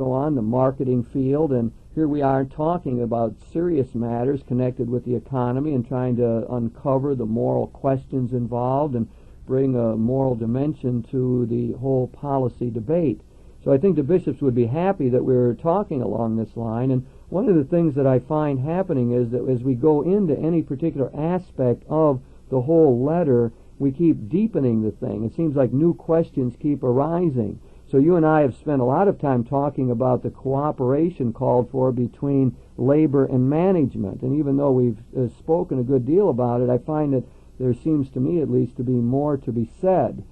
so on, the marketing field, and here we are talking about serious matters connected with the economy and trying to uncover the moral questions involved and bring a moral dimension to the whole policy debate. So I think the bishops would be happy that we're talking along this line, and one of the things that I find happening is that as we go into any particular aspect of the whole letter, we keep deepening the thing. It seems like new questions keep arising. So you and I have spent a lot of time talking about the cooperation called for between labor and management. And even though we've spoken a good deal about it, I find that there seems to me at least to be more to be said.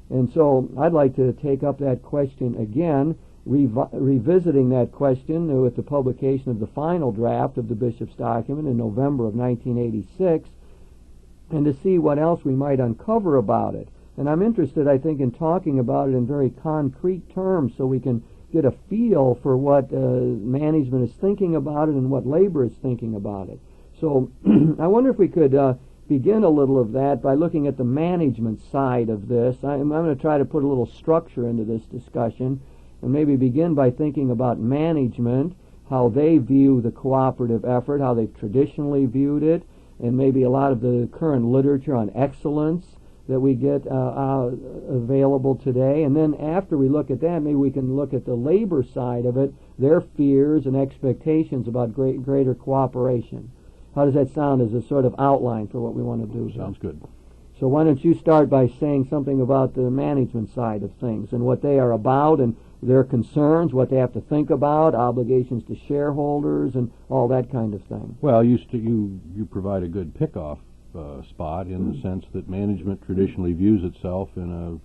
And so I'd like to take up that question again, revisiting that question with the publication of the final draft of the bishop's document in November of 1986, and to see what else we might uncover about it. And I'm interested, I think, in talking about it in very concrete terms so we can get a feel for what management is thinking about it and what labor is thinking about it. So I wonder if we could begin a little of that by looking at the management side of this. I'm going to try to put a little structure into this discussion and maybe begin by thinking about management, how they view the cooperative effort, how they've traditionally viewed it, and maybe a lot of the current literature on excellence that we get available today. And then after we look at that, maybe we can look at the labor side of it, their fears and expectations about greater cooperation. How does that sound as a sort of outline for what we want to do? Sounds good. So why don't you start by saying something about the management side of things and what they are about and their concerns, what they have to think about, obligations to shareholders, and all that kind of thing. Well, you provide a good pickoff spot in the sense that management traditionally views itself in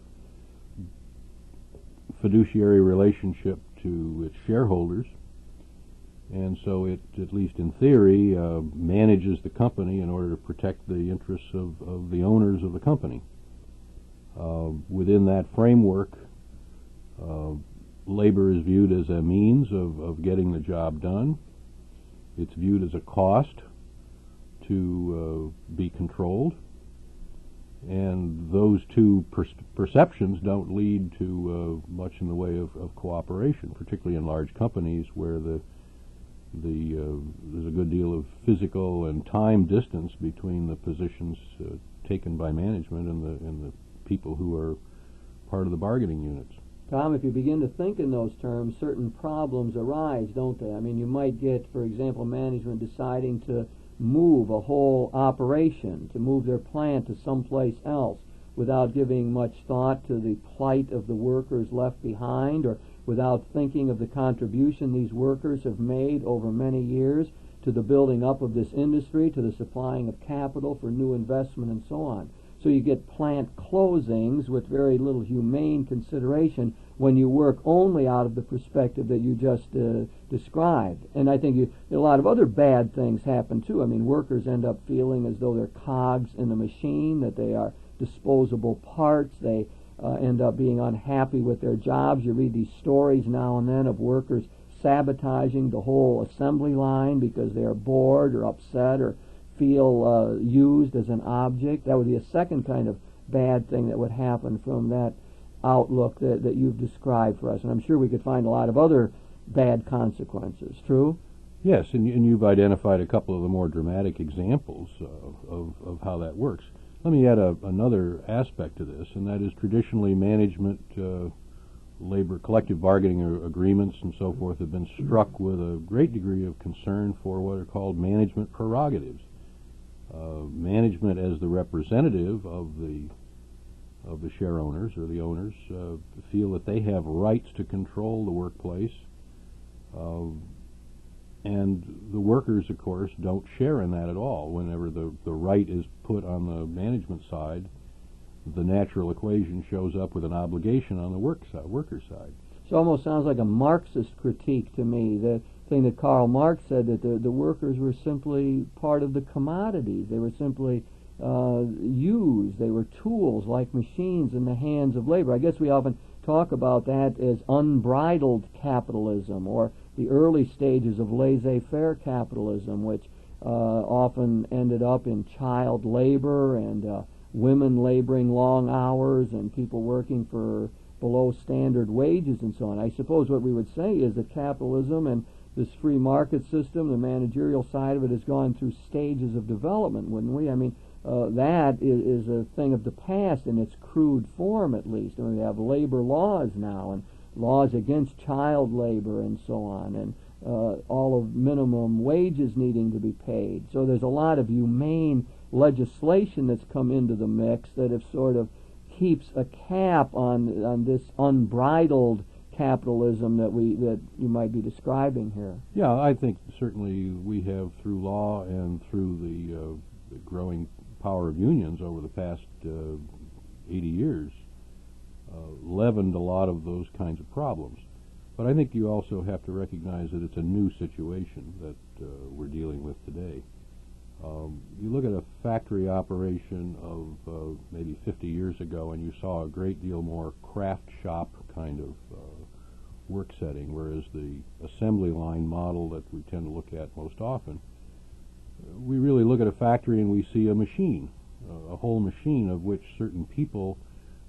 a fiduciary relationship to its shareholders, and so it, at least in theory, manages the company in order to protect the interests of the owners of the company. Within that framework, labor is viewed as a means of getting the job done. It's viewed as a cost to be controlled, and those two perceptions don't lead to much in the way of cooperation, particularly in large companies where there's a good deal of physical and time distance between the positions taken by management and the people who are part of the bargaining units. Tom, if you begin to think in those terms, certain problems arise, don't they? I mean, you might get, for example, management deciding to move a whole operation, to move their plant to someplace else without giving much thought to the plight of the workers left behind, or without thinking of the contribution these workers have made over many years to the building up of this industry, to the supplying of capital for new investment, and so on. So you get plant closings with very little humane consideration when you work only out of the perspective that you just described. And I think a lot of other bad things happen too. I mean, workers end up feeling as though they're cogs in the machine, that they are disposable parts. They end up being unhappy with their jobs. You read these stories now and then of workers sabotaging the whole assembly line because they are bored or upset or feel used as an object. That would be a second kind of bad thing that would happen from that outlook that you've described for us. And I'm sure we could find a lot of other bad consequences. True? Yes, and you've identified a couple of the more dramatic examples of how that works. Let me add another aspect to this, and that is traditionally management, labor, collective bargaining agreements and so forth have been struck with a great degree of concern for what are called management prerogatives. Management, as the representative of the share owners or the owners, feel that they have rights to control the workplace, and the workers, of course, don't share in that at all. Whenever the right is put on the management side, the natural equation shows up with an obligation on the worker side. So it almost sounds like a Marxist critique to me, the thing that Karl Marx said, that the workers were simply part of the commodities. They were simply used. They were tools like machines in the hands of labor. I guess we often talk about that as unbridled capitalism, or the early stages of laissez-faire capitalism, which often ended up in child labor and women laboring long hours and people working for below standard wages and so on. I suppose what we would say is that capitalism and this free market system, the managerial side of it, has gone through stages of development, wouldn't we? I mean, that is a thing of the past in its crude form, at least. I mean, we have labor laws now and laws against child labor and so on, and all of minimum wages needing to be paid. So there's a lot of humane legislation that's come into the mix that have sort of keeps a cap on this unbridled capitalism that you might be describing here. Yeah, I think certainly we have, through law and through the growing power of unions over the past 80 years, leavened a lot of those kinds of problems. But I think you also have to recognize that it's a new situation that we're dealing with today. You look at a factory operation of maybe 50 years ago, and you saw a great deal more craft shop kind of work setting, whereas the assembly line model that we tend to look at most often, we really look at a factory and we see a machine, a whole machine of which certain people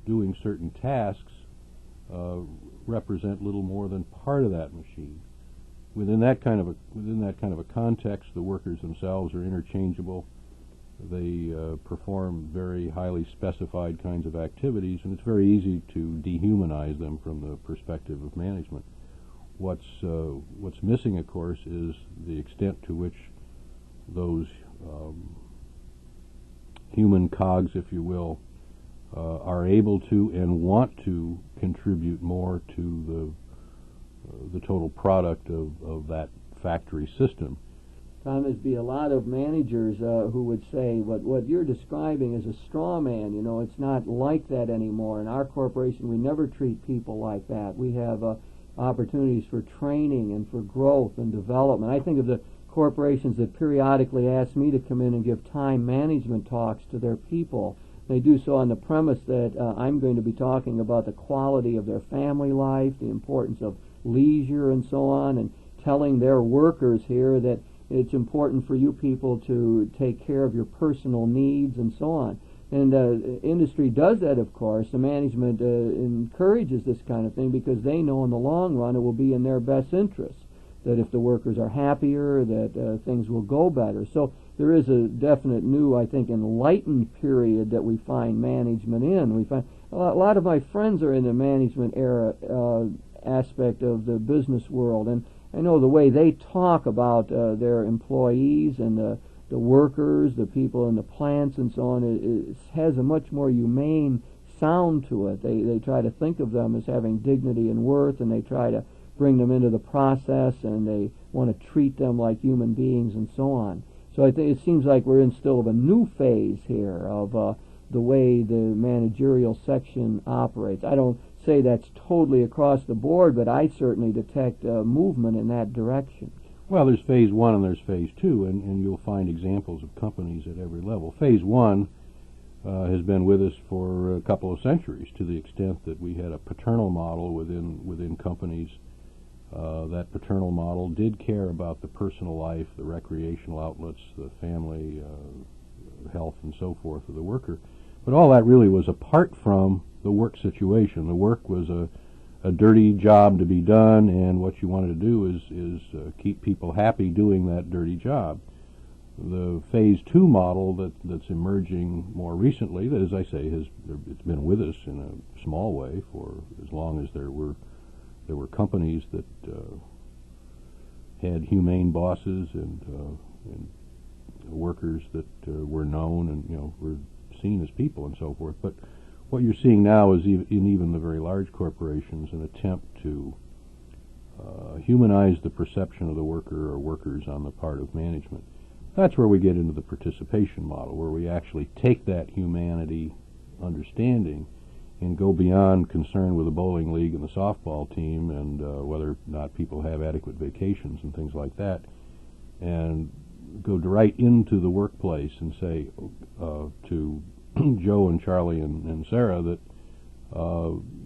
doing certain tasks represent little more than part of that machine. Within that kind of a context, the workers themselves are interchangeable. They perform very highly specified kinds of activities, and it's very easy to dehumanize them from the perspective of management. What's missing, of course, is the extent to which those human cogs, if you will, are able to and want to contribute more to the total product of that factory system. Tom, there'd be a lot of managers who would say what you're describing is a straw man. You know, it's not like that anymore. In our corporation, we never treat people like that. We have opportunities for training and for growth and development. I think of the corporations that periodically ask me to come in and give time management talks to their people. They do so on the premise that I'm going to be talking about the quality of their family life, the importance of leisure and so on, and telling their workers here that it's important for you people to take care of your personal needs and so on. And industry does that, of course. The management encourages this kind of thing because they know in the long run it will be in their best interest, that if the workers are happier, that things will go better. So there is a definite new, I think, enlightened period that we find management in. We find a lot of my friends are in the management era aspect of the business world, and I know the way they talk about their employees and the workers, the people in the plants and so on, it has a much more humane sound to it. They try to think of them as having dignity and worth, and they try to bring them into the process, and they want to treat them like human beings and so on. So I think it seems like we're in still of a new phase here of the way the managerial section operates. I don't say that's totally across the board, but I certainly detect movement in that direction. Well, there's phase one and there's phase two, and you'll find examples of companies at every level. Phase one has been with us for a couple of centuries, to the extent that we had a paternal model within companies. That paternal model did care about the personal life, the recreational outlets, the family health and so forth of the worker. But all that really was apart from the work situation. The work was a dirty job to be done, and what you wanted to do is keep people happy doing that dirty job. The phase two model that's emerging more recently, that, as I say, it's been with us in a small way for as long as there were companies that had humane bosses and workers that were known and were seen as people and so forth. But what you're seeing now is in even the very large corporations an attempt to humanize the perception of the worker or workers on the part of management. That's where we get into the participation model, where we actually take that humanity understanding and go beyond concern with the bowling league and the softball team and whether or not people have adequate vacations and things like that, and go right into the workplace and say to Joe and Charlie and Sarah that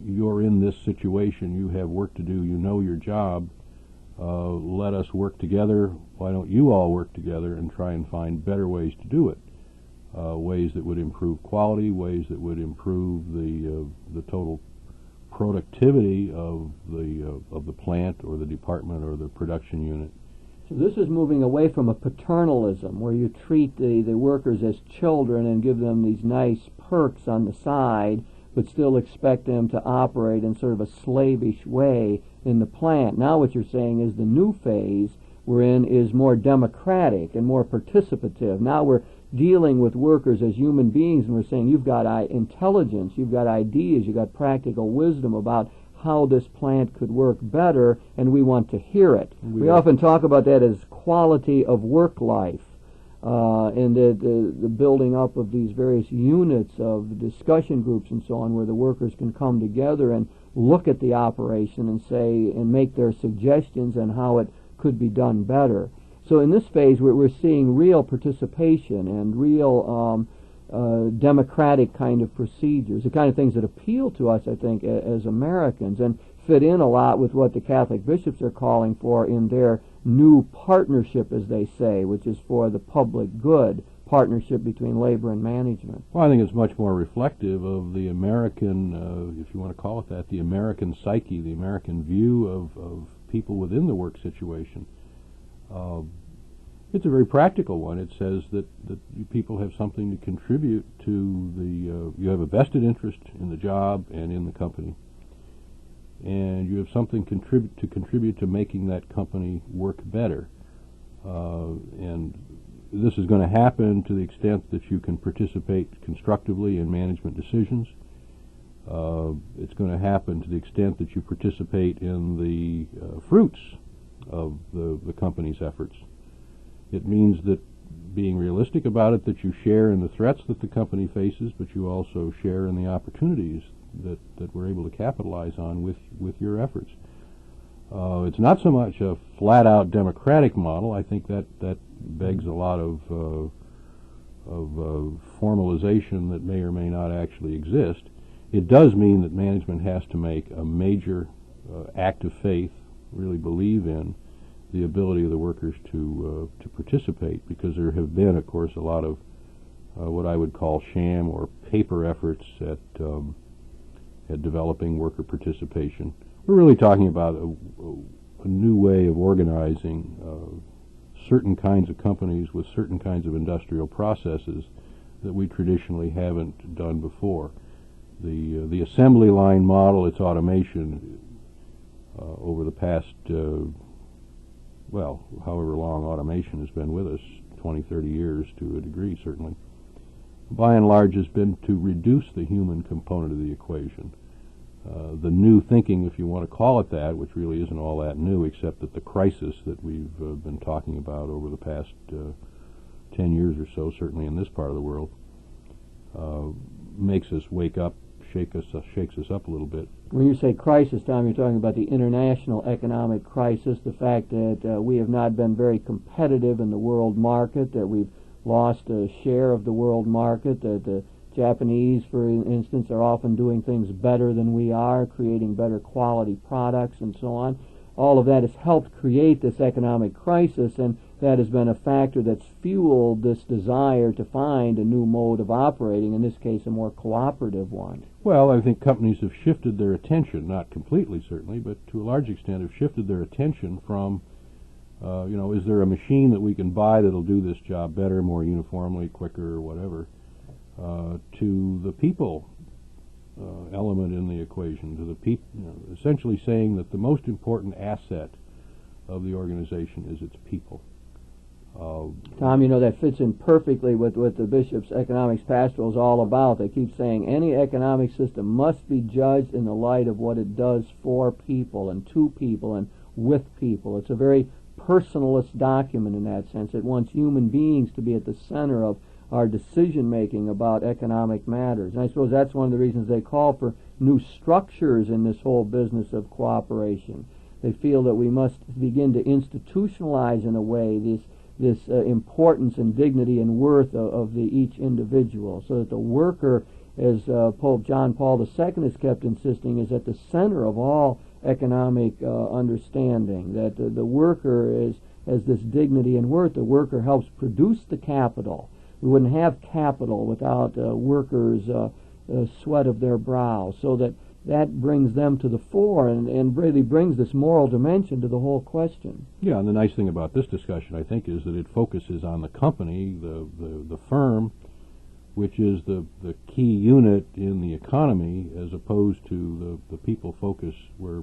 you're in this situation, you have work to do, you know your job, let us work together. Why don't you all work together and try and find better ways to do it? Ways that would improve quality, ways that would improve the total productivity of the plant or the department or the production unit. So this is moving away from a paternalism where you treat the workers as children and give them these nice perks on the side, but still expect them to operate in sort of a slavish way in the plant. Now what you're saying is the new phase we're in is more democratic and more participative. Now we're dealing with workers as human beings, and we're saying you've got intelligence, you've got ideas, you've got practical wisdom about how this plant could work better, and we want to hear it. We often talk about that as quality of work life, and the building up of these various units of discussion groups and so on, where the workers can come together and look at the operation and say and make their suggestions on how it could be done better. So in this phase, we're seeing real participation and real democratic kind of procedures, the kind of things that appeal to us, I think, as Americans, and fit in a lot with what the Catholic bishops are calling for in their new partnership, as they say, which is for the public good, partnership between labor and management. Well, I think it's much more reflective of the American, if you want to call it that, the American psyche, the American view of people within the work situation. It's a very practical one. It says that you people have something to contribute to you have a vested interest in the job and in the company, and you have something to contribute to making that company work better. And this is going to happen to the extent that you can participate constructively in management decisions. It's going to happen to the extent that you participate in the fruits of the company's efforts. It means that, being realistic about it, that you share in the threats that the company faces, but you also share in the opportunities that we're able to capitalize on with your efforts. It's not so much a flat-out democratic model. I think that begs a lot of formalization that may or may not actually exist. It does mean that management has to make a major act of faith, really believe in the ability of the workers to participate, because there have been, of course, a lot of what I would call sham or paper efforts at developing worker participation. We're really talking about a new way of organizing certain kinds of companies with certain kinds of industrial processes that we traditionally haven't done before. The assembly line model, its automation over the past however long automation has been with us, 20, 30 years to a degree certainly, by and large has been to reduce the human component of the equation. The new thinking, if you want to call it that, which really isn't all that new, except that the crisis that we've been talking about over the past 10 years or so, certainly in this part of the world, makes us wake up, shakes us up a little bit. When you say crisis, Tom, you're talking about the international economic crisis, the fact that we have not been very competitive in the world market, that we've lost a share of the world market, that the Japanese, for instance, are often doing things better than we are, creating better quality products and so on. All of that has helped create this economic crisis, and that has been a factor that's fueled this desire to find a new mode of operating, in this case a more cooperative one. Well, I think companies have shifted their attention, not completely certainly, but to a large extent have shifted their attention from, is there a machine that we can buy that'll do this job better, more uniformly, quicker, or whatever, to the people element in the equation, to the people, essentially saying that the most important asset of the organization is its people. Tom, that fits in perfectly with what the bishop's economics pastoral is all about. They keep saying any economic system must be judged in the light of what it does for people and to people and with people. It's a very personalist document in that sense. It wants human beings to be at the center of our decision-making about economic matters. And I suppose that's one of the reasons they call for new structures in this whole business of cooperation. They feel that we must begin to institutionalize, in a way, this importance and dignity and worth of each individual, so that the worker, as Pope John Paul II has kept insisting, is at the center of all economic understanding, that the worker has this dignity and worth. The worker helps produce the capital. We wouldn't have capital without workers' sweat of their brow, so that that brings them to the fore and really brings this moral dimension to the whole question. Yeah, and the nice thing about this discussion, I think, is that it focuses on the company, the firm, which is the key unit in the economy, as opposed to the people focus, where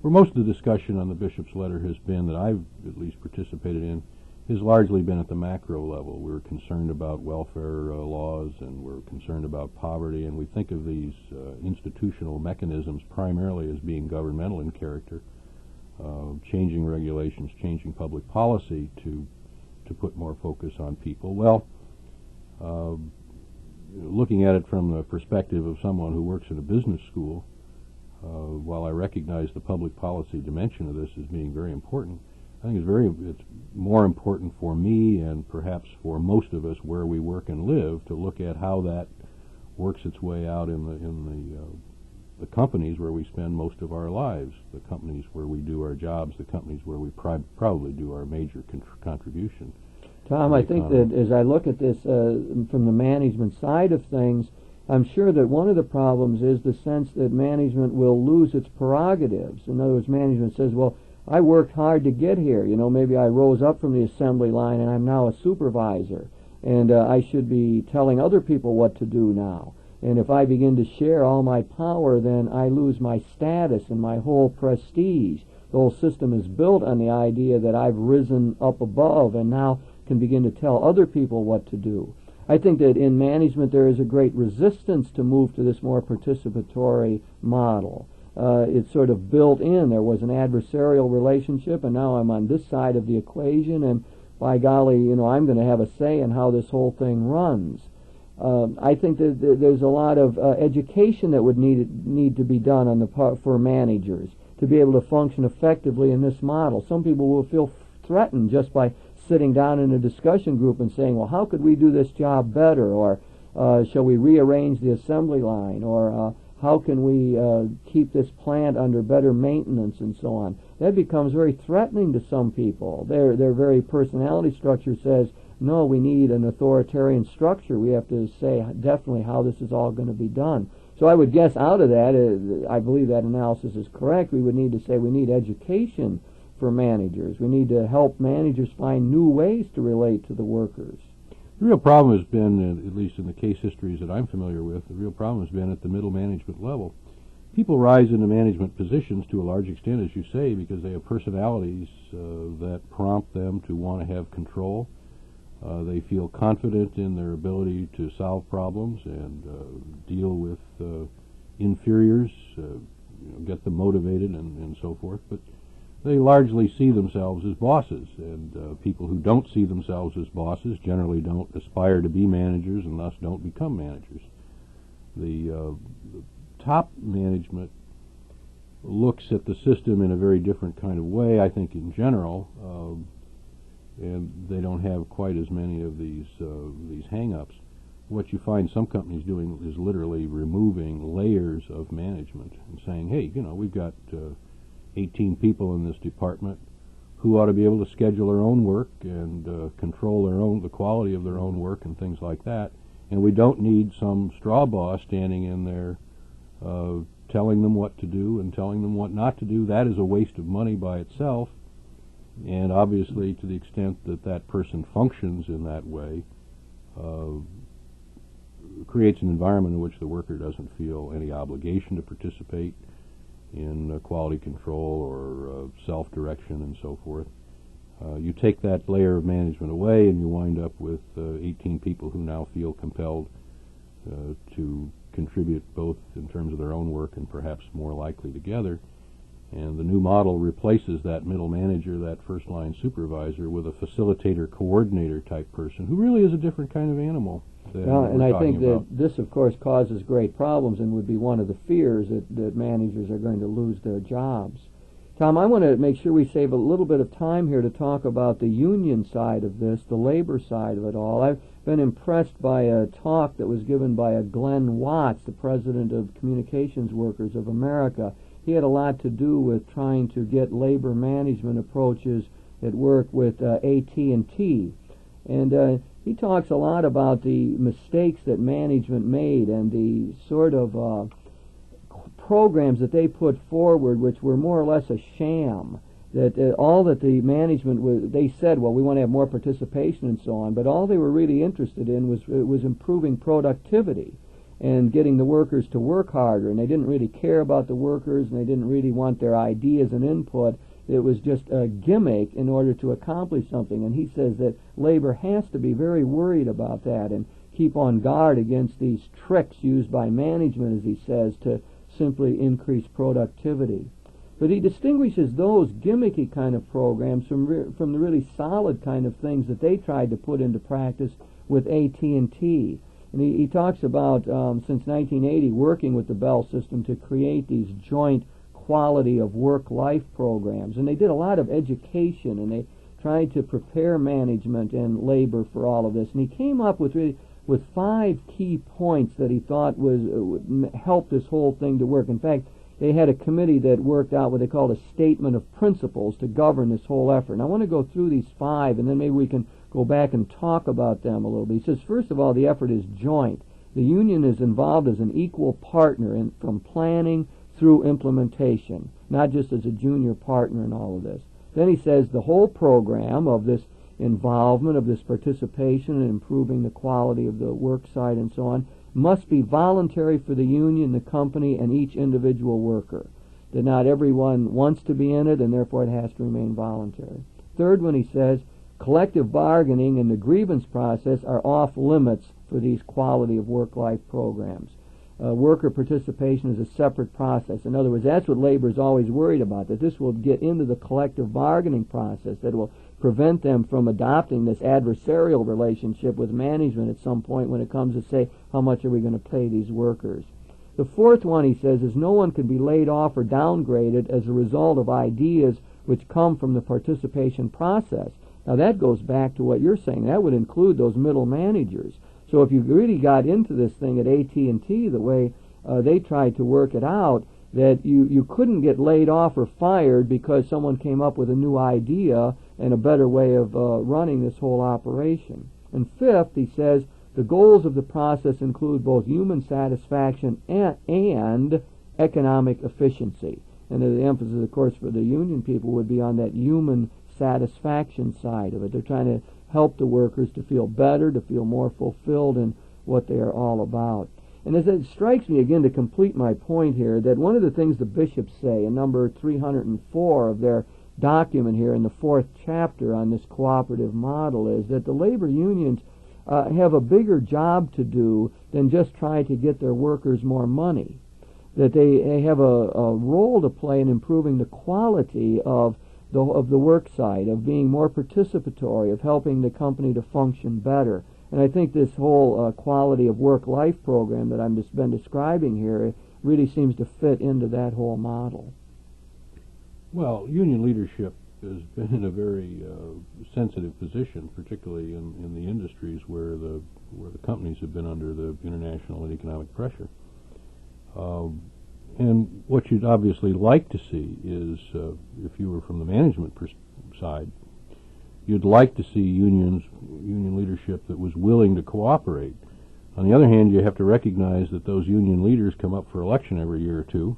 most of the discussion on the bishop's letter has been, that I've at least participated in, has largely been at the macro level. We're concerned about welfare laws, and we're concerned about poverty, and we think of these institutional mechanisms primarily as being governmental in character, changing regulations, changing public policy to put more focus on people. Well, looking at it from the perspective of someone who works in a business school, while I recognize the public policy dimension of this as being very important, I think it's more important for me, and perhaps for most of us where we work and live, to look at how that works its way out in the companies where we spend most of our lives, the companies where we do our jobs, the companies where we probably do our major contribution. Tom, I think that as I look at this from the management side of things, I'm sure that one of the problems is the sense that management will lose its prerogatives. In other words, management says, well, I worked hard to get here. You know, maybe I rose up from the assembly line and I'm now a supervisor, and I should be telling other people what to do now. And if I begin to share all my power, then I lose my status and my whole prestige. The whole system is built on the idea that I've risen up above and now can begin to tell other people what to do. I think that in management there is a great resistance to move to this more participatory model. It's sort of built in. There was an adversarial relationship, and now I'm on this side of the equation, and by golly, you know, I'm going to have a say in how this whole thing runs. I think that there's a lot of education that would need to be done on the part for managers to be able to function effectively in this model. Some people will feel threatened just by sitting down in a discussion group and saying, well, how could we do this job better, or shall we rearrange the assembly line, or how can we keep this plant under better maintenance, and so on. That becomes very threatening to some people. Their very personality structure says, no, we need an authoritarian structure. We have to say definitely how this is all going to be done. So I would guess out of that, I believe that analysis is correct, we would need to say we need education for managers. We need to help managers find new ways to relate to the workers. The real problem has been, at least in the case histories that I'm familiar with, the real problem has been at the middle management level. People rise into management positions to a large extent, as you say, because they have personalities that prompt them to want to have control. They feel confident in their ability to solve problems and deal with inferiors, get them motivated and so forth. But they largely see themselves as bosses, and people who don't see themselves as bosses generally don't aspire to be managers and thus don't become managers. The top management looks at the system in a very different kind of way, I think, in general, and they don't have quite as many of these hang-ups. What you find some companies doing is literally removing layers of management and saying, hey, you know, we've got 18 people in this department who ought to be able to schedule their own work and control the quality of their own work and things like that. And we don't need some straw boss standing in there telling them what to do and telling them what not to do. That is a waste of money by itself. And obviously, to the extent that that person functions in that way, creates an environment in which the worker doesn't feel any obligation to participate in quality control or self-direction and so forth. You take that layer of management away and you wind up with 18 people who now feel compelled to contribute both in terms of their own work and perhaps more likely together. And the new model replaces that middle manager, that first-line supervisor, with a facilitator, coordinator type person who really is a different kind of animal. And I think that this, of course, causes great problems and would be one of the fears that managers are going to lose their jobs. Tom, I want to make sure we save a little bit of time here to talk about the union side of this, the labor side of it all. I've been impressed by a talk that was given by Glenn Watts, the president of Communications Workers of America. He had a lot to do with trying to get labor management approaches at work with AT&T. And he talks a lot about the mistakes that management made and the sort of programs that they put forward, which were more or less a sham. That all that the management was, they said, well, we want to have more participation and so on, but all they were really interested in was improving productivity and getting the workers to work harder, and they didn't really care about the workers, and they didn't really want their ideas and input. It was just a gimmick in order to accomplish something, and he says that labor has to be very worried about that and keep on guard against these tricks used by management, as he says, to simply increase productivity. But he distinguishes those gimmicky kind of programs from the really solid kind of things that they tried to put into practice with AT&T. And he talks about, since 1980, working with the Bell system to create these joint quality of work-life programs. And they did a lot of education, and they tried to prepare management and labor for all of this. And he came up with 5 key points that he thought would help this whole thing to work. In fact, they had a committee that worked out what they called a statement of principles to govern this whole effort. And I want to go through these 5, and then maybe we can go back and talk about them a little bit. He says, first of all, the effort is joint. The union is involved as an equal partner from planning through implementation, not just as a junior partner in all of this. Then he says the whole program of this involvement, of this participation in improving the quality of the work site and so on, must be voluntary for the union, the company, and each individual worker. That not everyone wants to be in it, and therefore it has to remain voluntary. Third one, he says, collective bargaining and the grievance process are off limits for these quality of work-life programs. Worker participation is a separate process. In other words, that's what labor is always worried about, that this will get into the collective bargaining process, that will prevent them from adopting this adversarial relationship with management at some point when it comes to say, how much are we going to pay these workers? The fourth one, he says, is no one can be laid off or downgraded as a result of ideas which come from the participation process. Now that goes back to what you're saying. That would include those middle managers. So if you really got into this thing at AT&T the way they tried to work it out, that you couldn't get laid off or fired because someone came up with a new idea and a better way of running this whole operation. And fifth, he says, the goals of the process include both human satisfaction and economic efficiency. And the emphasis, of course, for the union people would be on that human satisfaction side of it. They're trying to help the workers to feel better, to feel more fulfilled in what they are all about. And as it strikes me, again, to complete my point here, that one of the things the bishops say in number 304 of their document here in the 4th chapter on this cooperative model is that the labor unions have a bigger job to do than just try to get their workers more money. That they have a role to play in improving the quality of the work site, of being more participatory, of helping the company to function better. And I think this whole quality of work-life program that I've just been describing here really seems to fit into that whole model. Well, union leadership has been in a very sensitive position, particularly in the industries where the companies have been under the international and economic pressure. And what you'd obviously like to see is, if you were from the management side, you'd like to see union leadership that was willing to cooperate. On the other hand, you have to recognize that those union leaders come up for election every year or two,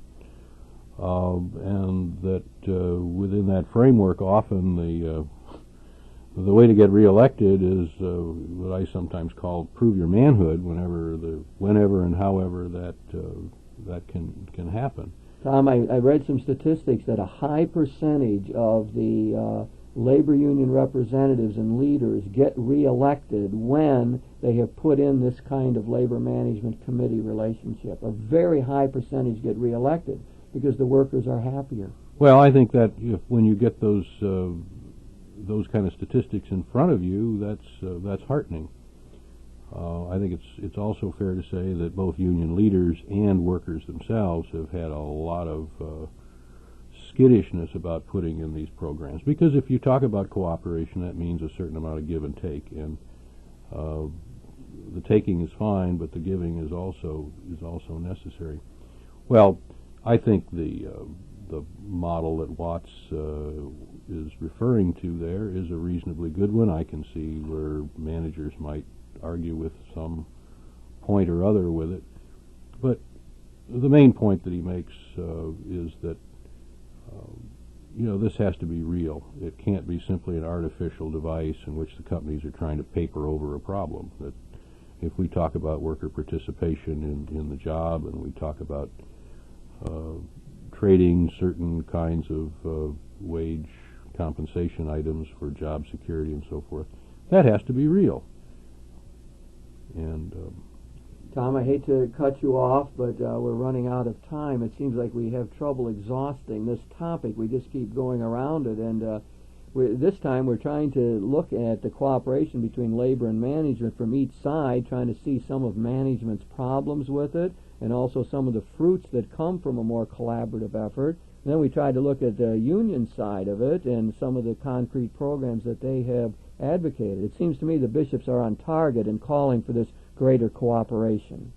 and that within that framework, often the way to get reelected is what I sometimes call prove your manhood. Whenever and however that can happen. Tom, I read some statistics that a high percentage of the labor union representatives and leaders get reelected when they have put in this kind of labor management committee relationship. A very high percentage get reelected because the workers are happier. Well, I think that when you get those kind of statistics in front of you, that's heartening. I think it's also fair to say that both union leaders and workers themselves have had a lot of skittishness about putting in these programs, because if you talk about cooperation, that means a certain amount of give and take, and the taking is fine, but the giving is also necessary. Well, I think the model that Watts is referring to there is a reasonably good one. I can see where managers might argue with some point or other with it, but the main point that he makes is that this has to be real. It can't be simply an artificial device in which the companies are trying to paper over a problem. That if we talk about worker participation in the job, and we talk about trading certain kinds of wage compensation items for job security and so forth, that has to be real. And Tom, I hate to cut you off, but we're running out of time. It seems like we have trouble exhausting this topic. We just keep going around it, and this time we're trying to look at the cooperation between labor and management from each side, trying to see some of management's problems with it, and also some of the fruits that come from a more collaborative effort. And then we tried to look at the union side of it and some of the concrete programs that they have advocated. It seems to me the bishops are on target in calling for this greater cooperation.